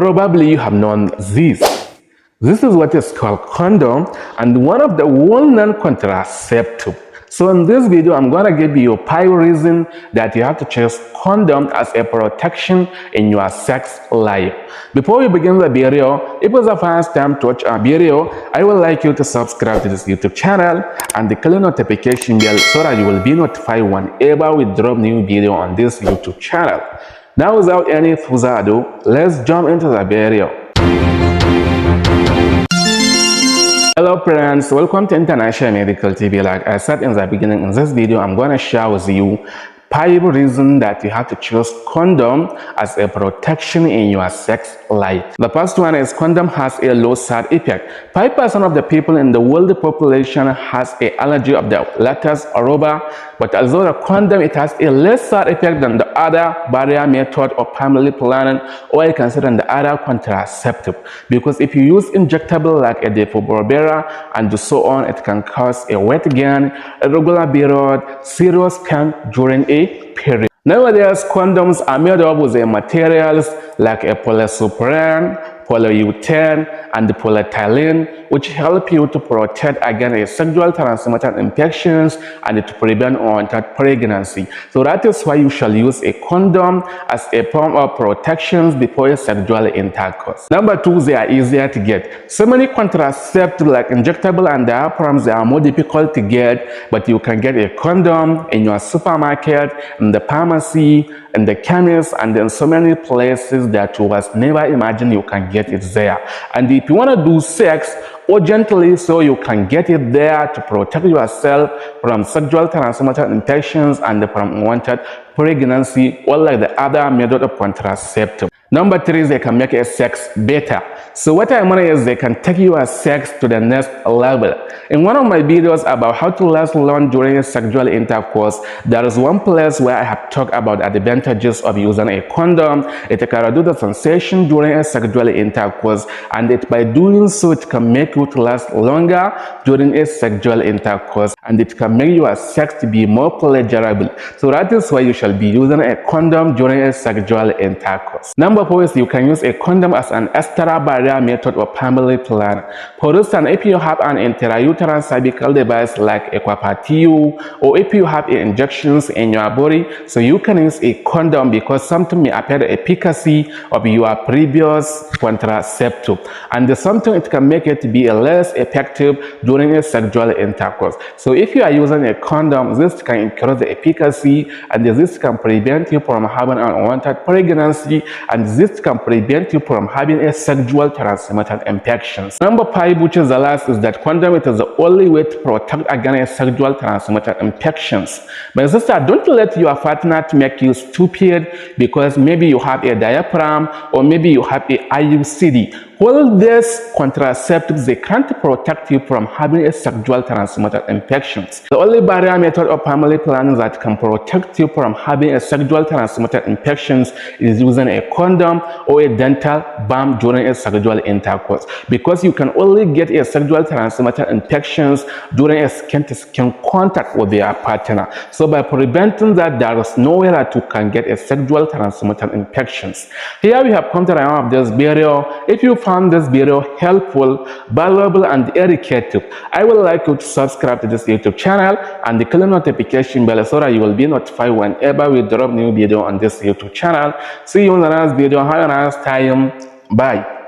Probably you have known this. This is what is called condom and one of the well-known contraceptive. So in this video, I'm going to give you 5 reasons that you have to choose condom as a protection in your sex life. Before we begin the video, if it's the first time to watch our video, I would like you to subscribe to this YouTube channel and the click notification bell so that you will be notified whenever we drop new video on this YouTube channel. Now without any further ado, let's jump into the video. Hello friends, welcome to International Medical TV. Like I said in the beginning, in this video I'm going to share with you 5 reasons that you have to choose condom as a protection in your sex life. The first one is condom has a low side effect. 5% of the people in the world population has an allergy of the latex or rubber, but although the condom it has a less side effect than the other barrier method of family planning, or you consider the other contraceptive, because if you use injectable like a defibrillator and so on, it can cause a weight gain, irregular period, serious pain during a period. Nowadays, condoms are made up with materials like a polysulfone, polyurethane, and polyethylene, which help you to protect against sexual transmitted infections and to prevent unwanted pregnancy. So that is why you shall use a condom as a form of protection before sexual intercourse. Number 2, they are easier to get. So many contraceptives like injectable and diaphragms, they are more difficult to get, but you can get a condom in your supermarket, in the pharmacy, in the chemist, and in so many places that you was never imagined you can get it there. And if you want to do sex urgently, so you can get it there to protect yourself from sexual transmitted infections and from unwanted pregnancy, or like the other method of contraceptive. Number 3, they can make a sex better. So what I mean is they can take your sex to the next level. In one of my videos about how to last long during sexual intercourse, there is one place where I have talked about the advantages of using a condom. It can reduce the sensation during a sexual intercourse, and by doing so, it can make you to last longer during a sexual intercourse, and it can make your sex to be more pleasurable. So that is why you shall be using a condom during a sexual intercourse. Number 4 is you can use a condom as an extra barrier method of family planning. For instance, if you have an intrauterine cervical device like a PAPU, or if you have injections in your body, so you can use a condom because something may appear the efficacy of your previous contraceptive, and something it can make it to be less effective during a sexual intercourse. So if you are using a condom, this can increase the efficacy, and this can prevent you from having an unwanted pregnancy, and this can prevent you from having a sexual transmitted infections. Number 5, which is the last, is that condom it is the only way to protect against sexual transmitted infections. My sister, don't let your partner to make you stupid because maybe you have a diaphragm or maybe you have a IUCD. Well, these contraceptives, they can't protect you from having a sexual transmitted infections. The only barrier method of family planning that can protect you from having a sexual transmitted infections is using a condom or a dental balm during a sexual intercourse, because you can only get a sexual transmitted infections during a skin-to-skin contact with your partner. So by preventing that, there is no way that you can get a sexual transmitted infections. Here we have come to the end of this video. If you found this video helpful, valuable, and educative, I would like you to subscribe to this YouTube channel and the click notification bell so that you will be notified whenever we drop new video on this YouTube channel. See you in the next video. Have a nice time. Bye.